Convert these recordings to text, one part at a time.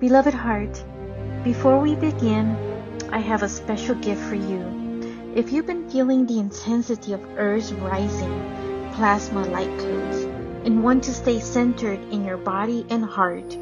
Beloved heart, before we begin, I have a special gift for you. If you've been feeling the intensity of Earth's rising plasma light codes and want to stay centered in your body and heart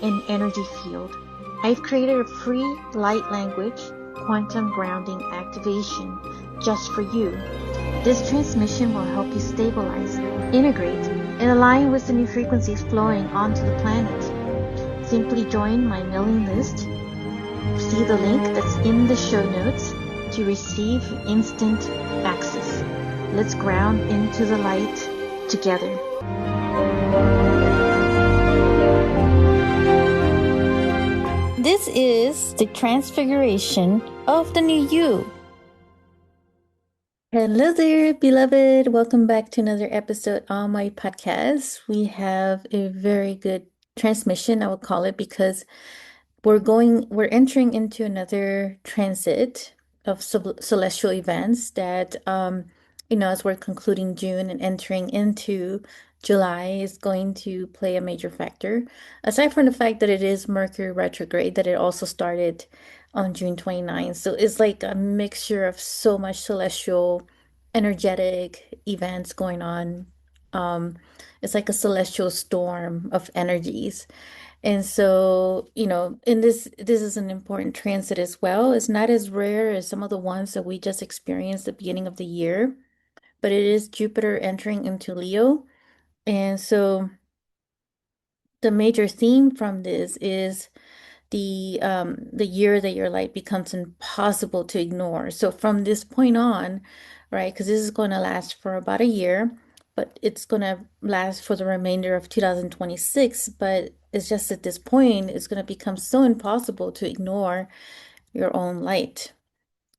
and energy field, I've created a free light language quantum grounding activation just for you. This transmission will help you stabilize, integrate, and align with the new frequencies flowing onto the planet. Simply join my mailing list. See the link that's in the show notes to receive instant access. Let's ground into the light together. This is the transfiguration of the new you. Hello there, beloved. Welcome back to another episode on my podcast. We have a very good transmission, I would call it, because we're entering into another transit of celestial events that, as we're concluding June and entering into July is going to play a major factor. Aside from the fact that it is Mercury retrograde, that it also started on June 29th. So it's like a mixture of so much celestial, energetic events going on. It's like a celestial storm of energies. And so, and this is an important transit as well. It's not as rare as some of the ones that we just experienced at the beginning of the year, but it is Jupiter entering into Leo. And so the major theme from this is the year that your light becomes impossible to ignore. So from this point on, right, because this is going to last for about a year, but it's going to last for the remainder of 2026. But it's just at this point, it's going to become so impossible to ignore your own light.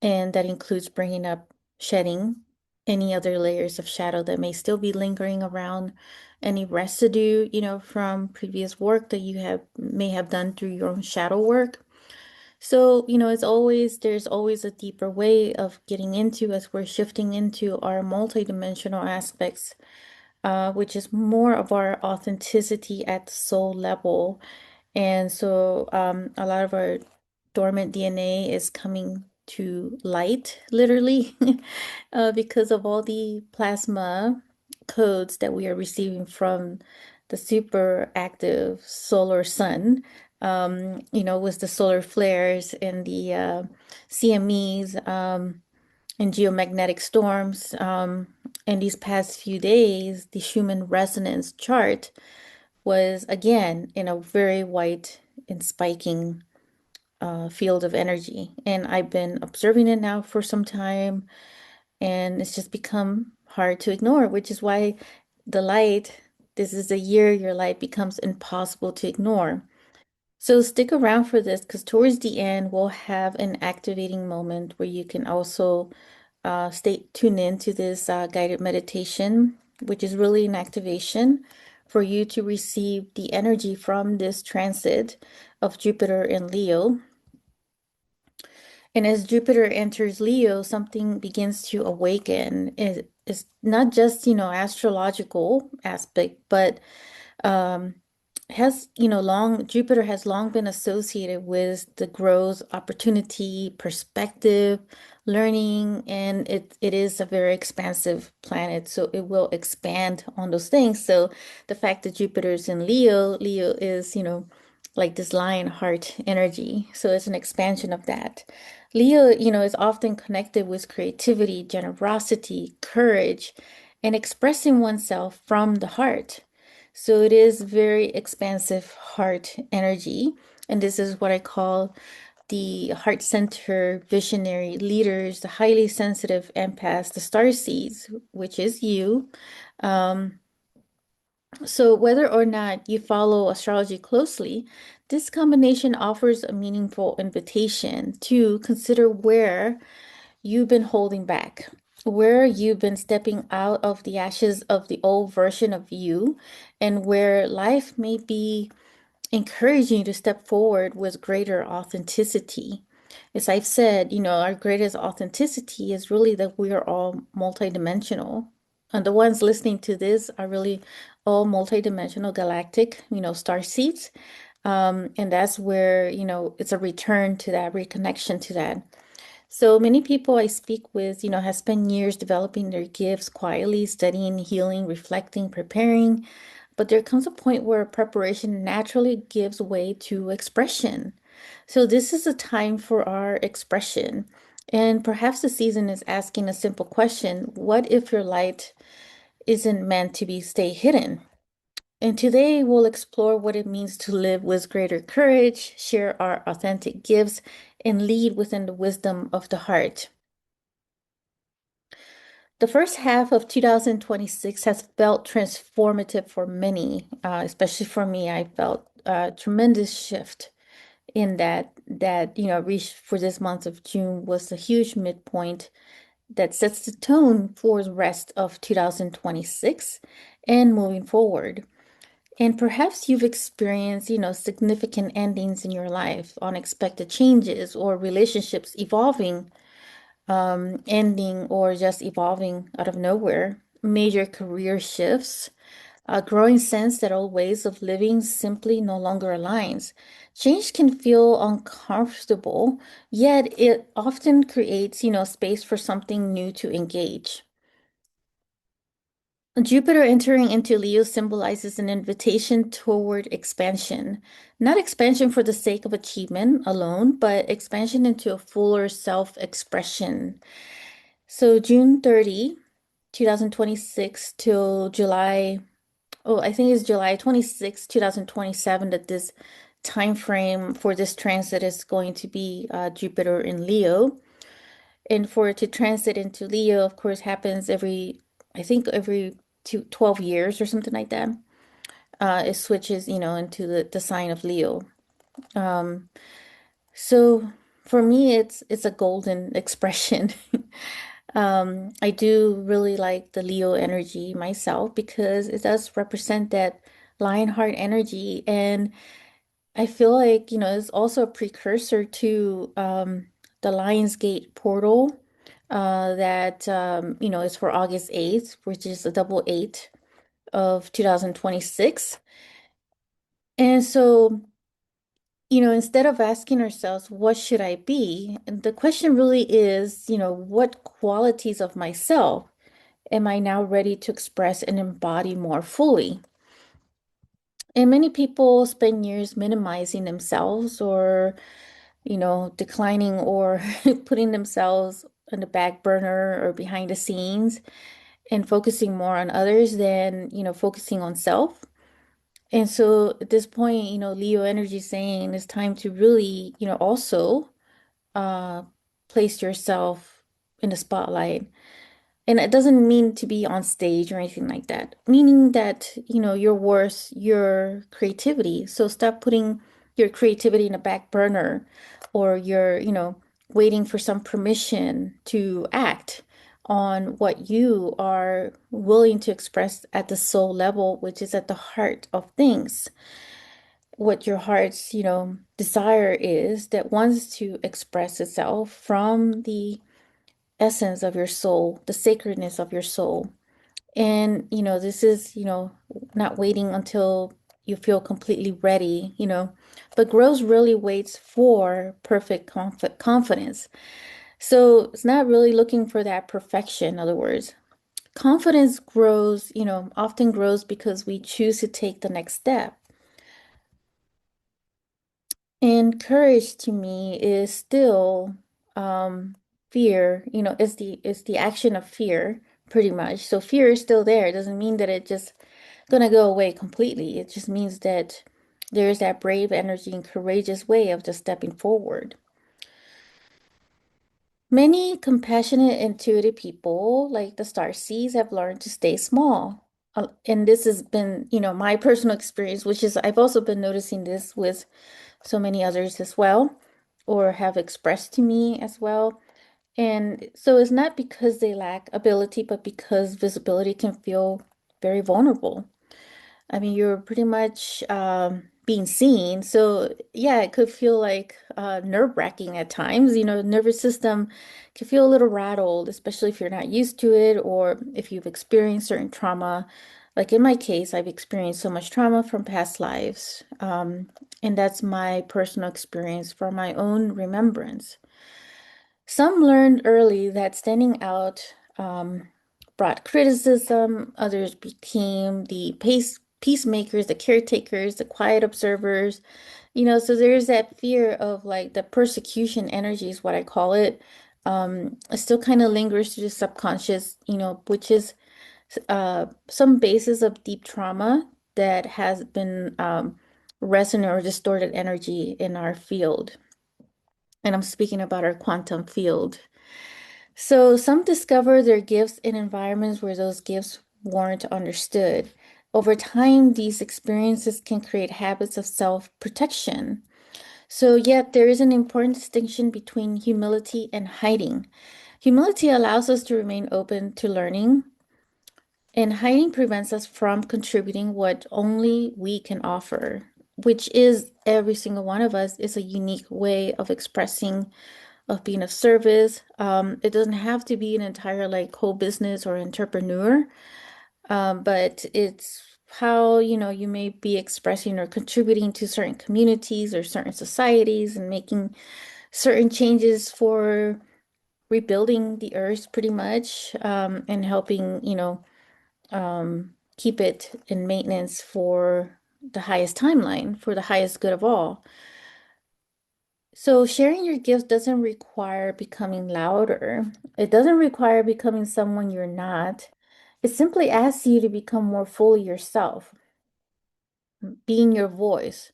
And that includes bringing up shedding any other layers of shadow that may still be lingering around, any residue, from previous work that you may have done through your own shadow work. So, there's always a deeper way of getting into as we're shifting into our multidimensional aspects, which is more of our authenticity at the soul level. And so a lot of our dormant DNA is coming to light, literally, because of all the plasma codes that we are receiving from the super active solar sun, with the solar flares and the CMEs and geomagnetic storms. And these past few days, the human resonance chart was again in a very white and spiking field of energy. And I've been observing it now for some time, and it's just become hard to ignore, which is why the light, this is the year your light becomes impossible to ignore. So stick around for this because towards the end, we'll have an activating moment where you can also stay tuned in to this guided meditation, which is really an activation for you to receive the energy from this transit of Jupiter in Leo. And as Jupiter enters Leo, something begins to awaken. It's not just, astrological aspect, but um, has, Jupiter has long been associated with the growth, opportunity, perspective, learning, and it is a very expansive planet, so it will expand on those things. So the fact that Jupiter is in Leo, Leo is, like this lion heart energy. So it's an expansion of that. Leo, is often connected with creativity, generosity, courage, and expressing oneself from the heart. So it is very expansive heart energy. And this is what I call the heart center visionary leaders, the highly sensitive empaths, the star seeds, which is you. Um, so whether or not you follow astrology closely, this combination offers a meaningful invitation to consider where you've been holding back, where you've been stepping out of the ashes of the old version of you, and where life may be encouraging you to step forward with greater authenticity. As I've said, our greatest authenticity is really that we are all multidimensional. And the ones listening to this are really all multidimensional galactic, star seeds. And that's where, it's a return to that, reconnection to that. So many people I speak with, have spent years developing their gifts quietly, studying, healing, reflecting, preparing. But there comes a point where preparation naturally gives way to expression. So this is a time for our expression. And perhaps the season is asking a simple question: what if your light isn't meant to be stay hidden? And today we'll explore what it means to live with greater courage, share our authentic gifts, and lead within the wisdom of the heart. The first half of 2026 has felt transformative for many, especially for me. I felt a tremendous shift in that reached for this month of June was a huge midpoint that sets the tone for the rest of 2026 and moving forward. And perhaps you've experienced, significant endings in your life, unexpected changes, or relationships evolving, ending, or just evolving out of nowhere, major career shifts, a growing sense that old ways of living simply no longer aligns. Change can feel uncomfortable, yet it often creates, space for something new to engage. Jupiter entering into Leo symbolizes an invitation toward expansion, not expansion for the sake of achievement alone, but expansion into a fuller self-expression. So June 30, 2026 till July, oh, I think it's July 26, 2027 that this time frame for this transit is going to be Jupiter in Leo. And for it to transit into Leo, of course, happens I think every 12 years or something like that. It switches, into the sign of Leo. Um, so for me, it's a golden expression. I do really like the Leo energy myself because it does represent that Lionheart energy. And I feel like, it's also a precursor to the Lionsgate portal that, is for August 8th, which is a double eight of 2026. And so, instead of asking ourselves, what should I be? The question really is, what qualities of myself am I now ready to express and embody more fully? And many people spend years minimizing themselves or, declining or putting themselves on the back burner or behind the scenes and focusing more on others than, focusing on self. And so at this point, Leo energy is saying it's time to really, also uh place yourself in the spotlight. And it doesn't mean to be on stage or anything like that, meaning that, your worth, your creativity. So stop putting your creativity in a back burner or you're, waiting for some permission to act on what you are willing to express at the soul level, which is at the heart of things. What your heart's, desire is that wants to express itself from the essence of your soul, the sacredness of your soul. And, this is, not waiting until you feel completely ready, but growth really waits for perfect confidence. So it's not really looking for that perfection, in other words. Confidence grows, often grows because we choose to take the next step. And courage to me is still fear, it's the action of fear, pretty much. So fear is still there. It doesn't mean that it just gonna go away completely. It just means that there's that brave energy and courageous way of just stepping forward. Many compassionate, intuitive people, like the star seeds, have learned to stay small. And this has been, my personal experience, which is I've also been noticing this with so many others as well, or have expressed to me as well. And so it's not because they lack ability, but because visibility can feel very vulnerable. I mean, you're pretty much being seen. So, yeah, it could feel like nerve-wracking at times. Nervous system can feel a little rattled, especially if you're not used to it or if you've experienced certain trauma. Like in my case, I've experienced so much trauma from past lives, and that's my personal experience from my own remembrance. Some learned early that standing out brought criticism, others became the peacemakers, the caretakers, the quiet observers. So there's that fear of like the persecution energy is what I call it. It still kind of lingers through the subconscious, which is some basis of deep trauma that has been resonant or distorted energy in our field. And I'm speaking about our quantum field. So some discover their gifts in environments where those gifts weren't understood. Over time, these experiences can create habits of self-protection. So, yet there is an important distinction between humility and hiding. Humility allows us to remain open to learning, and hiding prevents us from contributing what only we can offer, which is every single one of us is a unique way of expressing, of being of service. It doesn't have to be an entire like whole business or entrepreneur, but it's how, you may be expressing or contributing to certain communities or certain societies and making certain changes for rebuilding the earth pretty much, and helping, keep it in maintenance for the highest timeline, for the highest good of all. So sharing your gifts doesn't require becoming louder. It doesn't require becoming someone you're not. It simply asks you to become more fully yourself, being your voice,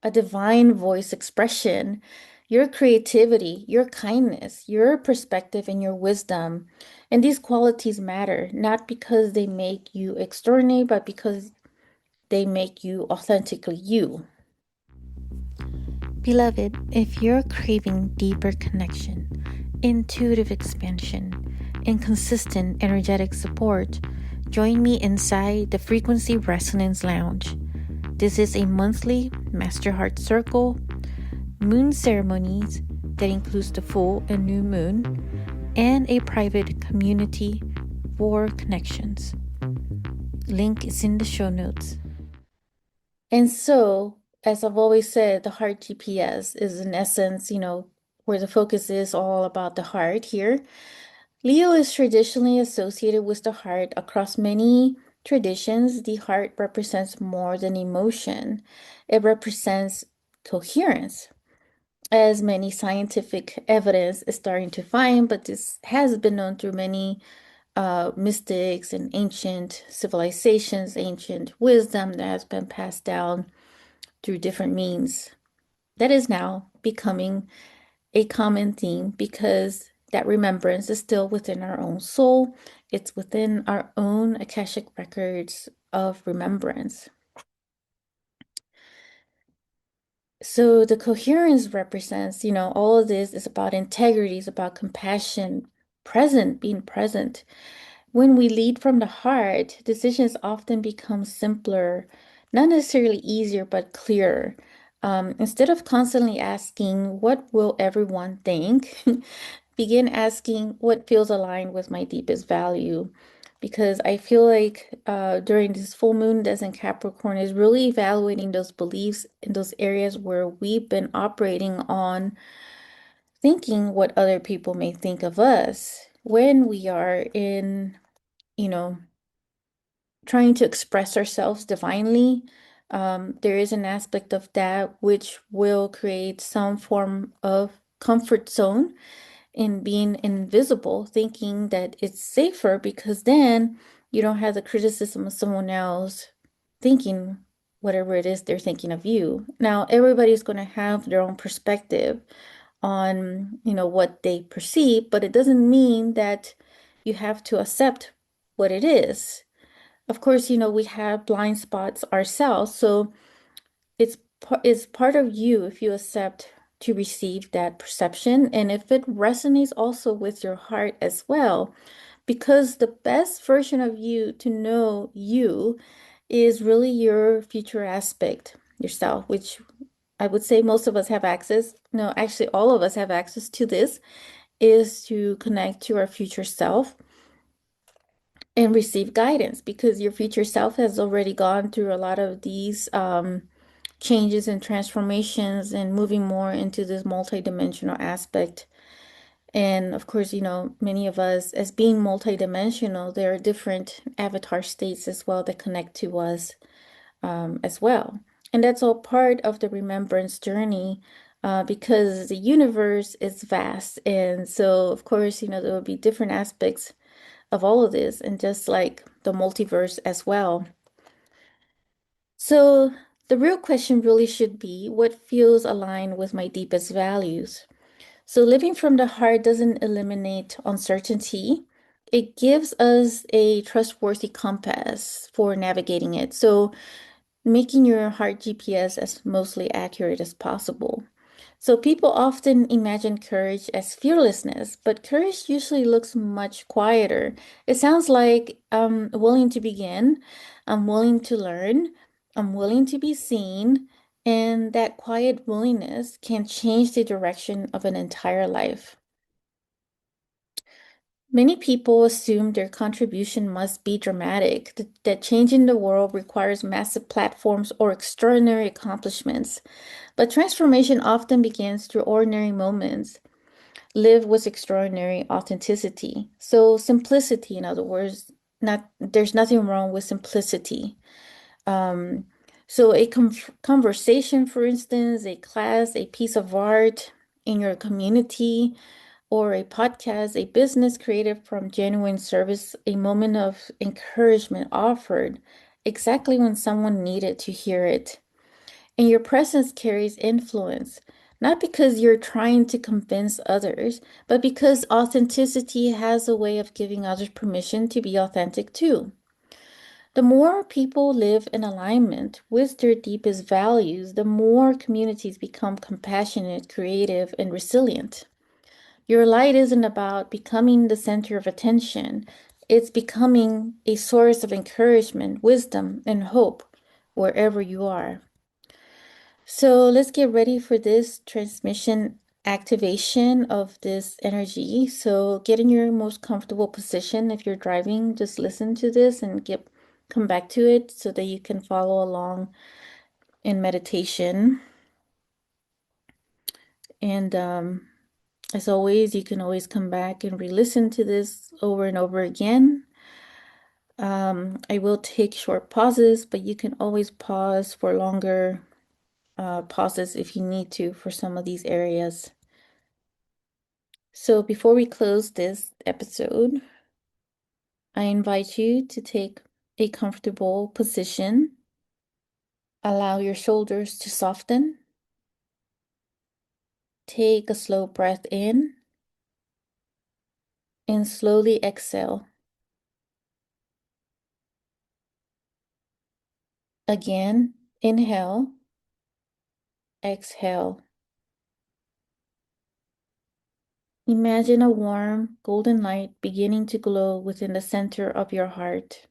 a divine voice expression, your creativity, your kindness, your perspective, and your wisdom. And these qualities matter, not because they make you extraordinary, but because they make you authentically you. Beloved, if you're craving deeper connection, intuitive expansion, and consistent energetic support, join me inside the Frequency Resonance Lounge. This is a monthly Master Heart Circle, moon ceremonies that includes the full and new moon, and a private community for connections. Link is in the show notes. And so, as I've always said, the heart GPS is in essence, where the focus is all about the heart here. Leo is traditionally associated with the heart. Across many traditions, the heart represents more than emotion, it represents coherence, as many scientific evidence is starting to find, but this has been known through many mystics and ancient civilizations, ancient wisdom that has been passed down through different means. That is now becoming a common theme because that remembrance is still within our own soul. It's within our own Akashic records of remembrance. So the coherence represents, all of this is about integrity, it's about compassion, being present. When we lead from the heart, decisions often become simpler, not necessarily easier, but clearer. Instead of constantly asking, what will everyone think? Begin asking what feels aligned with my deepest value. Because I feel like during this full moon that's in Capricorn is really evaluating those beliefs in those areas where we've been operating on thinking what other people may think of us when we are in, you know, trying to express ourselves divinely. There is an aspect of that which will create some form of comfort zone in being invisible, thinking that it's safer because then you don't have the criticism of someone else thinking whatever it is they're thinking of you. Now, everybody's going to have their own perspective on, what they perceive, but it doesn't mean that you have to accept what it is. Of course, we have blind spots ourselves, so it's part of you if you accept to receive that perception and if it resonates also with your heart as well, because the best version of you to know you is really your future aspect, yourself, which I would say most of us have access. No, actually, all of us have access to this, is to connect to our future self. and receive guidance because your future self has already gone through a lot of these changes and transformations and moving more into this multidimensional aspect. And of course, many of us, as being multidimensional, there are different avatar states as well that connect to us as well. And that's all part of the remembrance journey because the universe is vast. And so, of course, there will be different aspects of all of this, and just like the multiverse as well. So, the real question really should be what feels aligned with my deepest values? So, living from the heart doesn't eliminate uncertainty. It gives us a trustworthy compass for navigating it. So, making your heart GPS as mostly accurate as possible. So people often imagine courage as fearlessness, but courage usually looks much quieter. It sounds like I'm willing to begin, I'm willing to learn, I'm willing to be seen, and that quiet willingness can change the direction of an entire life. Many people assume their contribution must be dramatic, that changing the world requires massive platforms or extraordinary accomplishments. But transformation often begins through ordinary moments, lived with extraordinary authenticity. So simplicity, in other words, not there's nothing wrong with simplicity. Um, so a conversation, for instance, a class, a piece of art in your community, or a podcast, a business created from genuine service, a moment of encouragement offered exactly when someone needed to hear it. And your presence carries influence, not because you're trying to convince others, but because authenticity has a way of giving others permission to be authentic too. The more people live in alignment with their deepest values, the more communities become compassionate, creative, and resilient. Your light isn't about becoming the center of attention, it's becoming a source of encouragement, wisdom, and hope wherever you are. So let's get ready for this transmission activation of this energy. So get in your most comfortable position. If you're driving, just listen to this and come back to it so that you can follow along in meditation. And as always, you can always come back and re-listen to this over and over again. I will take short pauses, but you can always pause for longer pauses if you need to for some of these areas. So before we close this episode, I invite you to take a comfortable position. Allow your shoulders to soften. Take a slow breath in and slowly exhale. Again, inhale, exhale. Imagine a warm golden light beginning to glow within the center of your heart.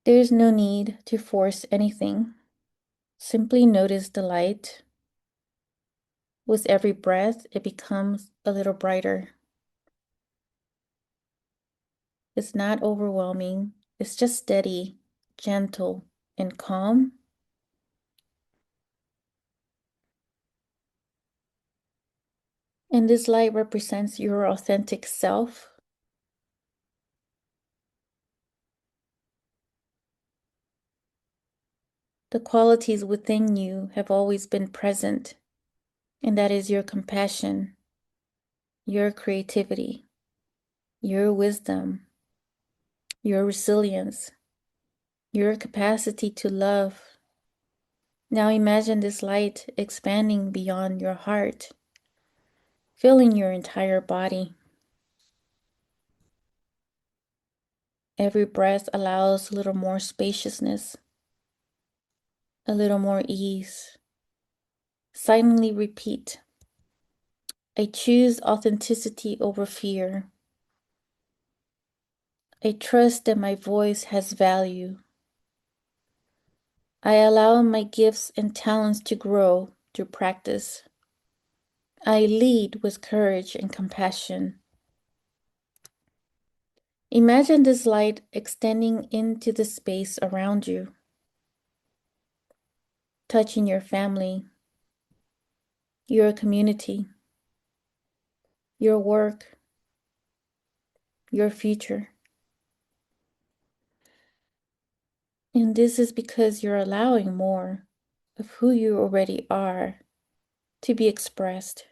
There is no need to force anything. Simply notice the light. With every breath, it becomes a little brighter. It's not overwhelming, it's just steady, gentle, and calm. And this light represents your authentic self. The qualities within you have always been present, and that is your compassion, your creativity, your wisdom, your resilience, your capacity to love. Now imagine this light expanding beyond your heart, filling your entire body. Every breath allows a little more spaciousness, a little more ease. Silently repeat, I choose authenticity over fear. I trust that my voice has value. I allow my gifts and talents to grow through practice. I lead with courage and compassion. Imagine this light extending into the space around you, touching your family, your community, your work, your future. And this is because you're allowing more of who you already are to be expressed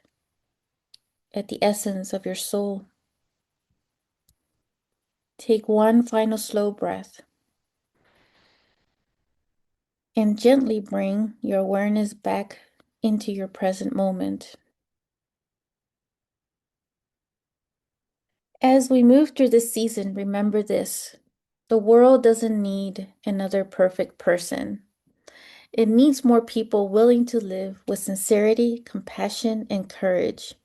at the essence of your soul. Take one final slow breath and gently bring your awareness back into your present moment. As we move through this season, remember this: the world doesn't need another perfect person. It needs more people willing to live with sincerity, compassion, and courage.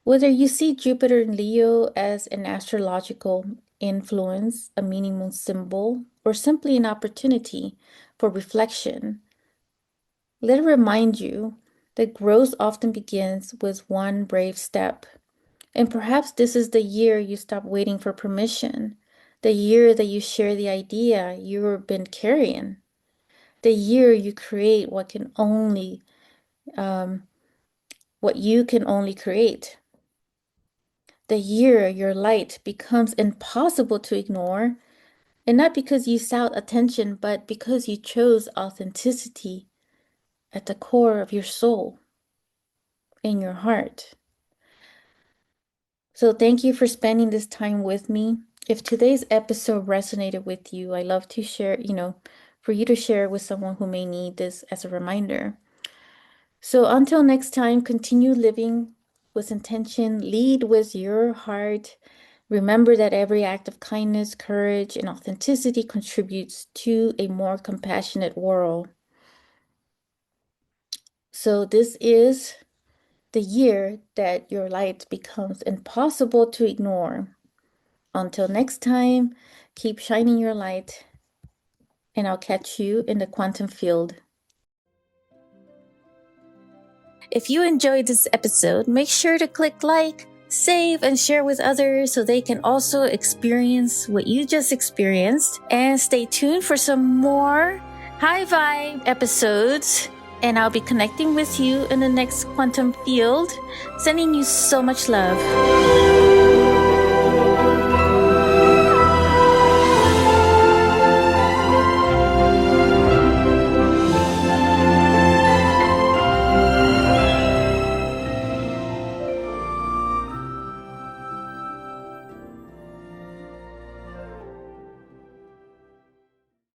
Whether you see Jupiter in Leo as an astrological influence, a meaningful symbol, or simply an opportunity for reflection, let it remind you that growth often begins with one brave step. And perhaps this is the year you stop waiting for permission, the year that you share the idea you've been carrying, the year you create what you can only create, the year your light becomes impossible to ignore, and not because you sought attention, but because you chose authenticity at the core of your soul, in your heart. So thank you for spending this time with me. If today's episode resonated with you, I love to share, for you to share with someone who may need this as a reminder. So until next time, continue living with intention, lead with your heart. Remember that every act of kindness, courage, and authenticity contributes to a more compassionate world. So this is the year that your light becomes impossible to ignore. Until next time, keep shining your light, and I'll catch you in the quantum field. If you enjoyed this episode, make sure to click like, save, and share with others so they can also experience what you just experienced. And stay tuned for some more high vibe episodes. And I'll be connecting with you in the next quantum field, sending you so much love.